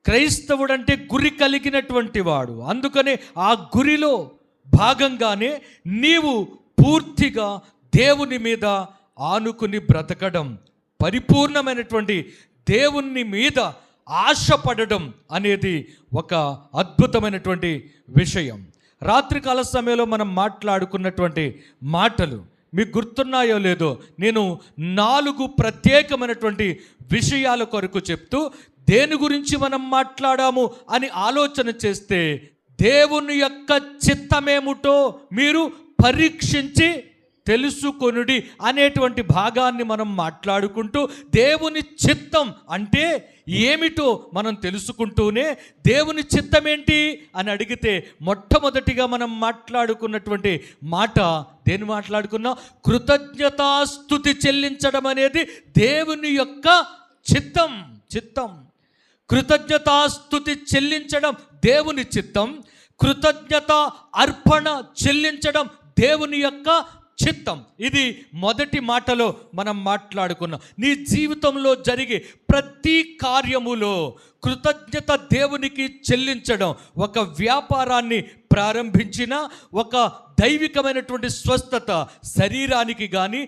క్రైస్తవుడంటే గురి కలిగినటువంటి వాడు. అందుకనే ఆ గురిలో భాగంగానే నీవు పూర్తిగా దేవుని మీద ఆనుకుని బ్రతకడం, పరిపూర్ణమైనటువంటి దేవుని మీద ఆశపడడం అనేది ఒక అద్భుతమైనటువంటి విషయం. రాత్రికాల సమయంలో మనం మాట్లాడుకున్నటువంటి మాటలు మీకు గుర్తున్నాయో లేదో, నేను 4 ప్రత్యేకమైనటువంటి విషయాల కొరకు చెప్తూ దేని గురించి మనం మాట్లాడాము అని ఆలోచన చేస్తే, దేవుని యొక్క చిత్తమేమిటో మీరు పరీక్షించి తెలుసుకొనుడి అనేటువంటి భాగాన్ని మనం మాట్లాడుకుంటూ, దేవుని చిత్తం అంటే ఏమిటో మనం తెలుసుకుంటూనే దేవుని చిత్తం ఏంటి అని అడిగితే మొట్టమొదటిగా మనం మాట్లాడుకున్నటువంటి మాట దేన్ని మాట్లాడుకున్నాం? కృతజ్ఞతాస్తుతి చెల్లించడం అనేది దేవుని యొక్క చిత్తం. కృతజ్ఞతాస్తుతి చెల్లించడం దేవుని చిత్తం. కృతజ్ఞత అర్పణ చెల్లించడం దేవుని యొక్క చిత్తం. ఇది మొదటి మాటలో మనం మాట్లాడుకున్నాం. నీ జీవితంలో జరిగే ప్రతి కార్యములో కృతజ్ఞత దేవునికి చెల్లించడం, ఒక వ్యాపారాన్ని ప్రారంభించిన, ఒక దైవికమైనటువంటి స్వస్థత శరీరానికి కానీ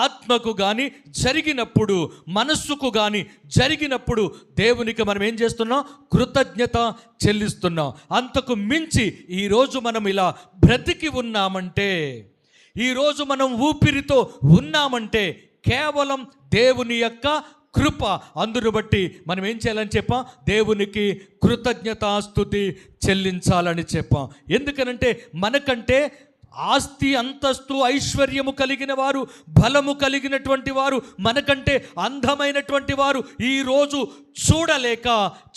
ఆత్మకు కానీ జరిగినప్పుడు, మనస్సుకు కానీ జరిగినప్పుడు దేవునికి మనం ఏం చేస్తున్నాం? కృతజ్ఞత చెల్లిస్తున్నాం. అంతకు మించి ఈరోజు మనం ఇలా బ్రతికి ఉన్నామంటే, ఈరోజు మనం ఊపిరితో ఉన్నామంటే కేవలం దేవుని యొక్క కృప. అందును బట్టి మనం ఏం చేయాలని చెప్పాం? దేవునికి కృతజ్ఞతాస్తుతి చెల్లించాలని చెప్పాం. ఎందుకనంటే మనకంటే ఆస్తి, అంతస్తు, ఐశ్వర్యము కలిగిన వారు, బలము కలిగినటువంటి వారు, మనకంటే అందమైనటువంటి వారు ఈరోజు చూడలేక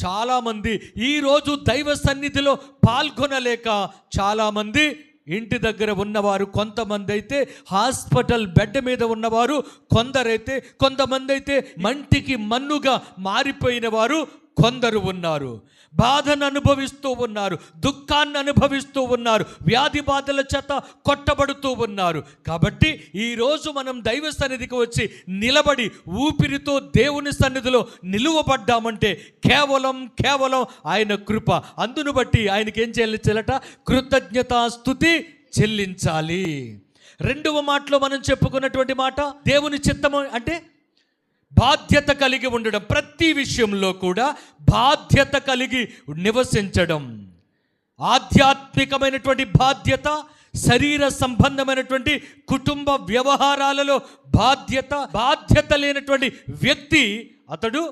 చాలామంది, ఈరోజు దైవ సన్నిధిలో పాల్గొనలేక చాలామంది ఇంటి దగ్గర ఉన్నవారు, కొంతమంది అయితే హాస్పిటల్ బెడ్ మీద ఉన్నవారు, కొంతమంది అయితే మంటికి మన్నుగా మారిపోయిన వారు కొందరు ఉన్నారు. బాధను అనుభవిస్తూ ఉన్నారు, దుఃఖాన్ని అనుభవిస్తూ ఉన్నారు, వ్యాధి బాధల చేత కొట్టబడుతూ ఉన్నారు. కాబట్టి ఈరోజు మనం దైవ సన్నిధికి వచ్చి నిలబడి ఊపిరితో దేవుని సన్నిధిలో నిలువబడ్డామంటే కేవలం ఆయన కృప. అందును బట్టి ఆయనకి ఏం చెల్లించాలట? కృతజ్ఞతాస్తుతి చెల్లించాలి. రెండవ మాటలో మనం చెప్పుకున్నటువంటి మాట దేవుని చిత్తము అంటే బాధ్యత కలిగి ఉండడం. ప్రతి విషయంలో కూడా బాధ్యత కలిగి నివసించడం. ఆధ్యాత్మికమైనటువంటి బాధ్యత, శరీర సంబంధమైనటువంటి కుటుంబ వ్యవహారాలలో బాధ్యత లేనటువంటి వ్యక్తి అతడు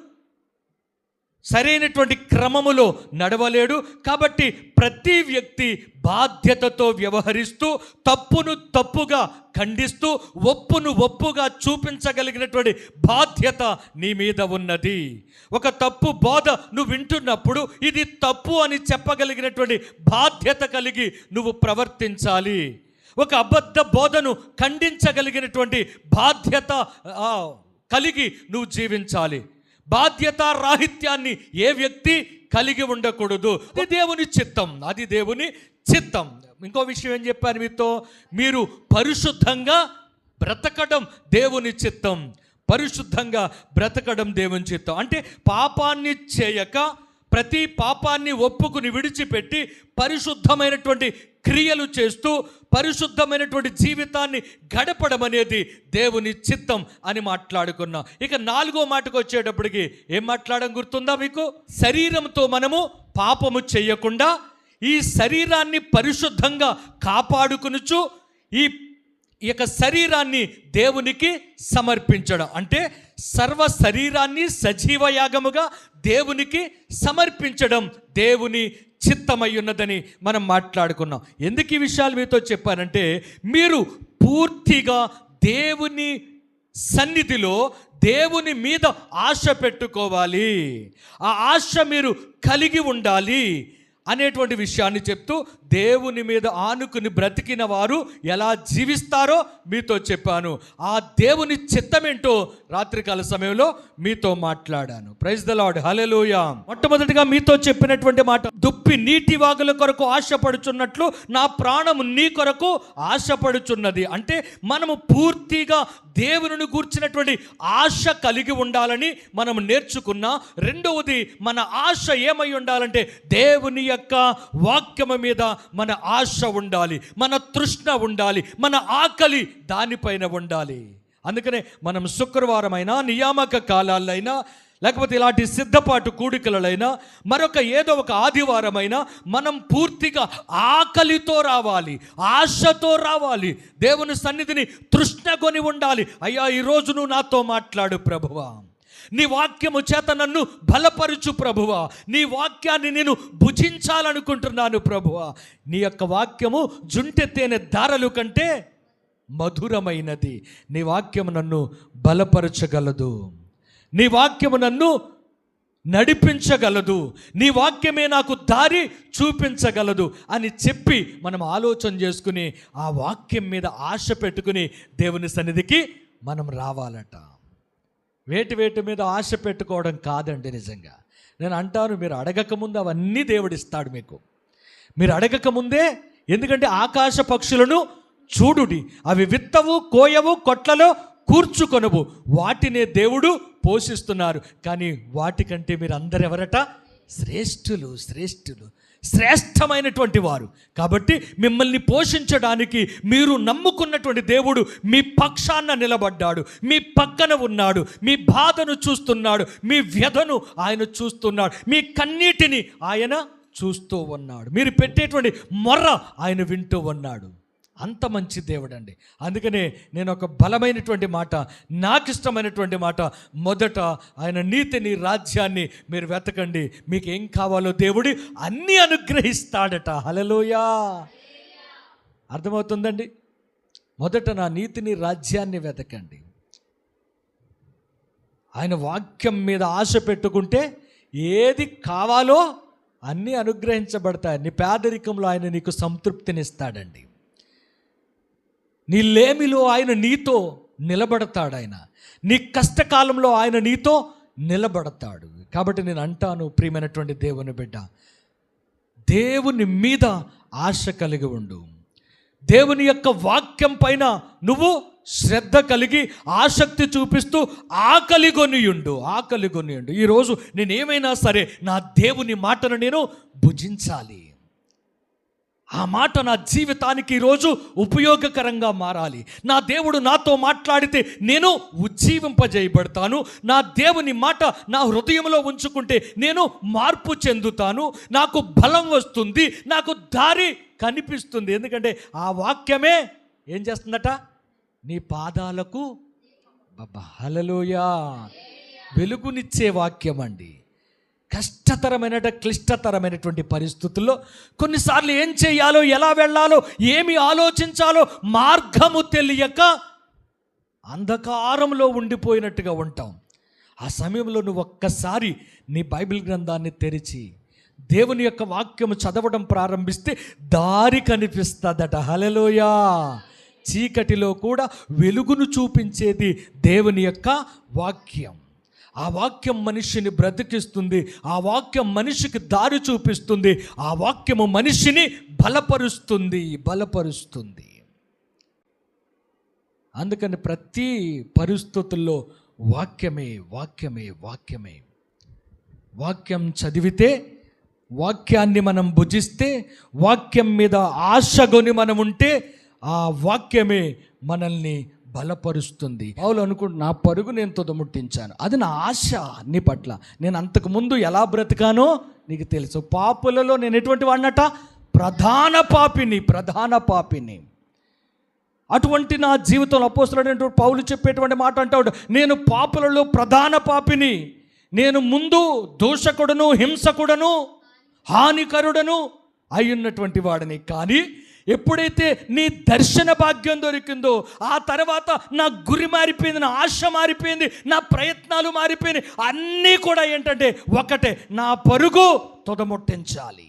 సరైనటువంటి క్రమములో నడవలేడు. కాబట్టి ప్రతి వ్యక్తి బాధ్యతతో వ్యవహరిస్తూ, తప్పును తప్పుగా ఖండిస్తూ, ఒప్పును ఒప్పుగా చూపించగలిగినటువంటి బాధ్యత నీ మీద ఉన్నది. ఒక తప్పు బోధ నువ్వు వింటున్నప్పుడు ఇది తప్పు అని చెప్పగలిగినటువంటి బాధ్యత కలిగి నువ్వు ప్రవర్తించాలి. ఒక అబద్ధ బోధను ఖండించగలిగినటువంటి బాధ్యత కలిగి నువ్వు జీవించాలి. బాధ్యత రాహిత్యాన్ని ఏ వ్యక్తి కలిగి ఉండకూడదు. అది దేవుని చిత్తం. ఇంకో విషయం ఏం చెప్పాను మీతో? మీరు పరిశుద్ధంగా బ్రతకడం దేవుని చిత్తం. పరిశుద్ధంగా బ్రతకడం దేవుని చిత్తం అంటే పాపాన్ని చేయక, ప్రతి పాపాన్ని ఒప్పుకుని విడిచిపెట్టి పరిశుద్ధమైనటువంటి క్రియలు చేస్తూ పరిశుద్ధమైనటువంటి జీవితాన్ని గడపడం అనేది దేవుని చిత్తం అని మాట్లాడుకున్నాం. ఇక 4వ మాటకు వచ్చేటప్పటికి ఏం మాట్లాడడం గుర్తుందా మీకు? శరీరంతో మనము పాపము చేయకుండా ఈ శరీరాన్ని పరిశుద్ధంగా కాపాడుకునుచు ఈ యొక్క శరీరాన్ని దేవునికి సమర్పించడం అంటే సర్వ శరీరాన్ని సజీవ యాగముగా దేవునికి సమర్పించడం దేవుని చిత్తమై ఉన్నదని మనం మాట్లాడుకున్నాం. ఎందుకు ఈ విషయాలు మీతో చెప్పానంటే, మీరు పూర్తిగా దేవుని సన్నిధిలో దేవుని మీద ఆశ పెట్టుకోవాలి. ఆ ఆశ మీరు కలిగి ఉండాలి అనేటువంటి విషయాన్ని చెప్తూ, దేవుని మీద ఆనుకుని బ్రతికిన వారు ఎలా జీవిస్తారో మీతో చెప్పాను. ఆ దేవుని చిత్తమేంటో రాత్రికాల సమయంలో మీతో మాట్లాడాను. ప్రైజ్ ద లార్డ్, హల్లెలూయా. మొట్టమొదటిగా మీతో చెప్పినటువంటి మాట, దుప్పి నీటి వాగుల కొరకు ఆశపడుచున్నట్లు నా ప్రాణము నీ కొరకు ఆశపడుచున్నది. అంటే మనము పూర్తిగా దేవుని గూర్చినటువంటి ఆశ కలిగి ఉండాలని మనం నేర్చుకున్నా. రెండవది, మన ఆశ ఏమై ఉండాలంటే దేవుని యొక్క వాక్యము మీద మన ఆశ ఉండాలి, మన తృష్ణ ఉండాలి, మన ఆకలి దానిపైన ఉండాలి. అందుకనే మనం శుక్రవారం అయినా, నియామక కాలాలైనా, లేకపోతే ఇలాంటి సిద్ధపాటు కూడికలైనా, మరొక ఏదో ఒక ఆదివారమైనా మనం పూర్తిగా ఆకలితో రావాలి, ఆశతో రావాలి, దేవుని సన్నిధిని తృష్ణగొని ఉండాలి. అయ్యా, ఈరోజు నువ్వు నాతో మాట్లాడు ప్రభువా, నీ వాక్యము చేత నన్ను బలపరుచు ప్రభువా, నీ వాక్యాన్ని నేను భుజించాలనుకుంటున్నాను ప్రభువా. నీ యొక్క వాక్యము జుంటె తేనె దారలు కంటే మధురమైనది. నీ వాక్యము నన్ను బలపరచగలదు, నీ వాక్యము నన్ను నడిపించగలదు, నీ వాక్యమే నాకు దారి చూపించగలదు అని చెప్పి మనం ఆలోచన చేసుకుని ఆ వాక్యం మీద ఆశ పెట్టుకుని దేవుని సన్నిధికి మనం రావాలట. వేటి మీద ఆశ పెట్టుకోవడం కాదండి. నిజంగా నేను అంటాను, మీరు అడగకముందు అవన్నీ దేవుడిస్తాడు మీకు. మీరు అడగకముందే, ఎందుకంటే ఆకాశ పక్షులను చూడుడి, అవి విత్తవు, కోయవు, కొట్లలో కూర్చుకొనవు, వాటినే దేవుడు పోషిస్తున్నారు. కానీ వాటికంటే మీరు అందరు ఎవరట? శ్రేష్ఠులు, శ్రేష్ఠులు, శ్రేష్టమైనటువంటి వారు. కాబట్టి మిమ్మల్ని పోషించడానికి మీరు నమ్ముకున్నటువంటి దేవుడు మీ పక్షాన నిలబడ్డాడు, మీ పక్కన ఉన్నాడు, మీ బాధను చూస్తున్నాడు, మీ వ్యధను ఆయన చూస్తున్నాడు, మీ కన్నీటిని ఆయన చూస్తూ ఉన్నాడు, మీరు పెట్టేటువంటి మొర్ర ఆయన వింటూ ఉన్నాడు. అంత మంచి దేవుడు అండి. అందుకనే నేను ఒక బలమైనటువంటి మాట, నాకు ఇష్టమైనటువంటి మాట, మొదట ఆయన నీతిని, రాజ్యాన్ని మీరు వెతకండి, మీకు ఏం కావాలో దేవుడు అన్నీ అనుగ్రహిస్తాడట. హల్లెలూయా. అర్థమవుతుందండి? మొదట నా నీతిని, రాజ్యాన్ని వెతకండి. ఆయన వాక్యం మీద ఆశ పెట్టుకుంటే ఏది కావాలో అన్నీ అనుగ్రహించబడతాయి. నీ పేదరికంలో ఆయన నీకు సంతృప్తినిస్తాడండి. నీ లేమిలో ఆయన నీతో నిలబడతాడు, ఆయన నీ కష్టకాలంలో ఆయన నీతో నిలబడతాడు. కాబట్టి నేను అంటాను, ప్రియమైనటువంటి దేవుని బిడ్డ, దేవుని మీద ఆశ కలిగి ఉండు. దేవుని యొక్క వాక్యం పైన నువ్వు శ్రద్ధ కలిగి ఆసక్తి చూపిస్తూ ఆకలిగొనియుండు. ఈరోజు నేనేమైనా సరే నా దేవుని మాటను నేను భుజించాలి, ఆ మాట నా జీవితానికి ఈరోజు ఉపయోగకరంగా మారాలి. నా దేవుడు నాతో మాట్లాడితే నేను ఉజ్జీవింపజేయబడతాను. నా దేవుని మాట నా హృదయంలో ఉంచుకుంటే నేను మార్పు చెందుతాను, నాకు బలం వస్తుంది, నాకు దారి కనిపిస్తుంది. ఎందుకంటే ఆ వాక్యమే ఏం చేస్తుందట? నీ పాదాలకు హల్లెలూయా వెలుగునిచ్చే వాక్యం అండి. క్లిష్టతరమైనటువంటి పరిస్థితుల్లో కొన్నిసార్లు ఏం చేయాలో, ఎలా వెళ్ళాలో, ఏమి ఆలోచించాలో మార్గము తెలియక అంధకారంలో ఉండిపోయినట్టుగా ఉంటాం. ఆ సమయంలో నువ్వు ఒక్కసారి నీ బైబిల్ గ్రంథాన్ని తెరిచి దేవుని యొక్క వాక్యము చదవడం ప్రారంభిస్తే దారి కనిపిస్తుందట. హల్లెలూయా. చీకటిలో కూడా వెలుగును చూపించేది దేవుని యొక్క వాక్యం. ఆ వాక్యం మనిషిని బ్రతికిస్తుంది, ఆ వాక్యం మనిషికి దారి చూపిస్తుంది, ఆ వాక్యము మనిషిని బలపరుస్తుంది. అందుకని ప్రతి పరిస్థితుల్లో వాక్యమే. వాక్యం చదివితే, వాక్యాన్ని మనం భుజిస్తే, వాక్యం మీద ఆశగొని మనం ఉంటే ఆ వాక్యమే మనల్ని బలపరుస్తుంది. పౌలు అనుకుంటు, నా పరుగు నేను తుదముట్టించాను, అది నా ఆశ నీ పట్ల. నేను అంతకుముందు ఎలా బ్రతికానో నీకు తెలుసు. పాపులలో నేను ఎటువంటి వాడినట? ప్రధాన పాపిని. అటువంటి నా జీవితంలో అపోస్తలుడైనటువంటి పౌలు చెప్పేటువంటి మాట అంటాడు, నేను పాపులలో ప్రధాన పాపిని, నేను ముందు దూషకుడను, హింసకుడను, హానికరుడను అయ్యున్నటువంటి వాడిని. కానీ ఎప్పుడైతే నీ దర్శన భాగ్యం దొరికిందో ఆ తర్వాత నా గురి మారిపోయింది, నా ఆశ మారిపోయింది, నా ప్రయత్నాలు మారిపోయినాయి. అన్నీ కూడా ఏంటంటే ఒకటే, నా పరుగు తుదముట్టించాలి,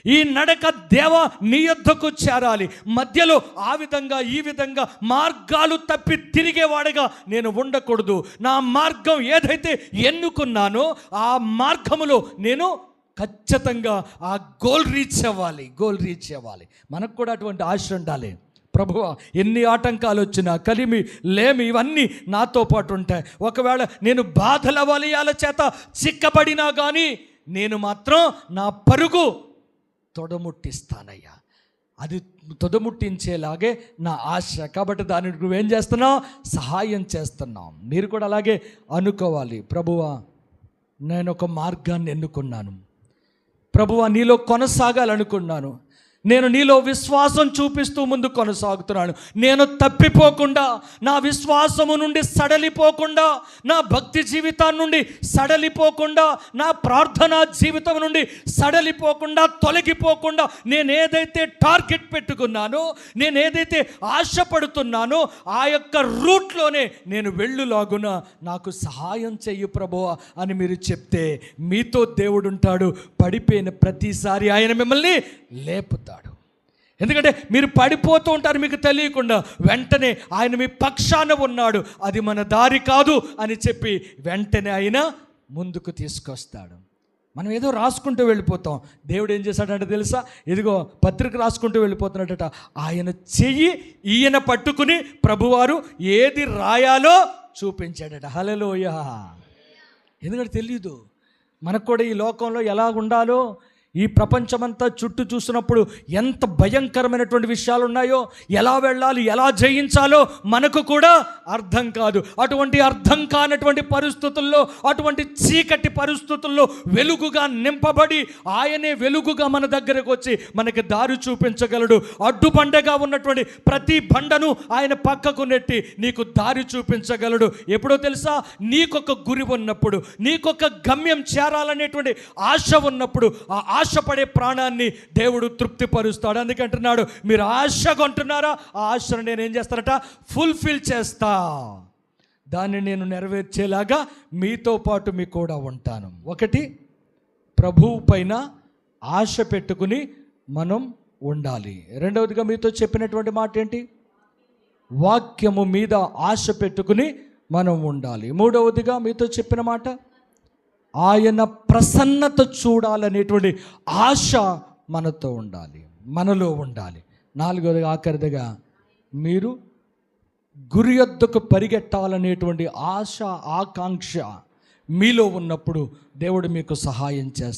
ఈ నడక దేవా నీ యొద్దకు చేరాలి. మధ్యలో ఆ విధంగా ఈ విధంగా మార్గాలు తప్పి తిరిగేవాడిగా నేను ఉండకూడదు. నా మార్గం ఏదైతే ఎన్నుకున్నానో ఆ మార్గములో నేను ఖచ్చితంగా ఆ గోల్ రీచ్ అవ్వాలి. మనకు కూడా అటువంటి ఆశ ఉండాలి. ప్రభువా, ఎన్ని ఆటంకాలు వచ్చినా, కలిమి లేమి ఇవన్నీ నాతో పాటు ఉంటాయి. ఒకవేళ నేను బాధల వలయాల చేత చిక్కబడినా కానీ నేను మాత్రం నా పరుగు తొడముట్టిస్తానయ్యా. అది తొడముట్టించేలాగే నా ఆశ. కాబట్టి దానికి నువ్వేం చేస్తున్నావు? సహాయం చేస్తున్నావు. మీరు కూడా అలాగే అనుకోవాలి. ప్రభువా, నేను ఒక మార్గాన్ని ఎన్నుకున్నాను. ప్రభువా, నీలో కొనసాగాలనుకున్నాను. నేను నీలో విశ్వాసం చూపిస్తూ ముందు కొనసాగుతున్నాను. నేను తప్పిపోకుండా, నా విశ్వాసము నుండి సడలిపోకుండా, నా భక్తి జీవితాన్ని నుండి సడలిపోకుండా, నా ప్రార్థనా జీవితం నుండి సడలిపోకుండా, తొలగిపోకుండా, నేను ఏదైతే టార్గెట్ పెట్టుకున్నానో, నేను ఏదైతే ఆశపడుతున్నానో ఆ యొక్క రూట్లోనే నేను వెళ్ళులాగున నాకు సహాయం చెయ్యి ప్రభువా అని మీరు చెప్తే మీతో దేవుడు ఉంటాడు. పడిపోయిన ప్రతిసారి ఆయన మిమ్మల్ని లేపుతాడు. ఎందుకంటే మీరు పడిపోతూ ఉంటారు, మీకు తెలియకుండా. వెంటనే ఆయన మీ పక్షాన ఉన్నాడు. అది మన దారి కాదు అని చెప్పి వెంటనే ఆయన ముందుకు తీసుకొస్తాడు. మనం ఏదో రాసుకుంటూ వెళ్ళిపోతాం. దేవుడు ఏం చేశాడంటే తెలుసా? ఇదిగో పత్రిక రాసుకుంటూ వెళ్ళిపోతున్నట్టట. ఆయన చెయ్యి ఈయన పట్టుకుని ప్రభువారు ఏది రాయాలో చూపించాడట. హల్లెలూయా. ఎందుకంటే తెలియదు మనకు కూడా ఈ లోకంలో ఎలా ఉండాలో. ఈ ప్రపంచమంతా చుట్టూ చూసినప్పుడు ఎంత భయంకరమైనటువంటి విషయాలు ఉన్నాయో, ఎలా వెళ్ళాలి, ఎలా జయించాలో మనకు కూడా అర్థం కాదు. అటువంటి అర్థం కానటువంటి పరిస్థితుల్లో, అటువంటి చీకటి పరిస్థితుల్లో వెలుగుగా నింపబడి ఆయనే వెలుగుగా మన దగ్గరకు వచ్చి మనకి దారి చూపించగలడు. అడ్డుబండగా ఉన్నటువంటి ప్రతి బండను ఆయన పక్కకు నెట్టి నీకు దారి చూపించగలడు. ఎప్పుడో తెలుసా? నీకొక గురి ఉన్నప్పుడు, నీకొక గమ్యం చేరాలనేటువంటి ఆశ ఉన్నప్పుడు, ఆ ఆశపడే ప్రాణాన్ని దేవుడు తృప్తిపరుస్తాడు. అందుకంటున్నాడు, మీరు ఆశ కొంటున్నారా? ఆ ఆశను నేను ఏం చేస్తానట? ఫుల్ఫిల్ చేస్తా. దాన్ని నేను నెరవేర్చేలాగా మీతో పాటు మీ కూడా ఉంటాను. ఒకటి, ప్రభువు పైన ఆశ పెట్టుకుని మనం ఉండాలి. రెండవదిగా మీతో చెప్పినటువంటి మాట ఏంటి? వాక్యము మీద ఆశ పెట్టుకుని మనం ఉండాలి. మూడవదిగా మీతో చెప్పిన మాట, ఆయన ప్రసన్నత చూడాలనేటువంటి ఆశ మనతో ఉండాలి, మనలో ఉండాలి. నాలుగవదిగా, ఆఖరిదిగా, మీరు గురి యొద్దకు పరిగెట్టాలనేటువంటి ఆశ, ఆకాంక్ష మీలో ఉన్నప్పుడు దేవుడు మీకు సహాయం చేస్తాడు.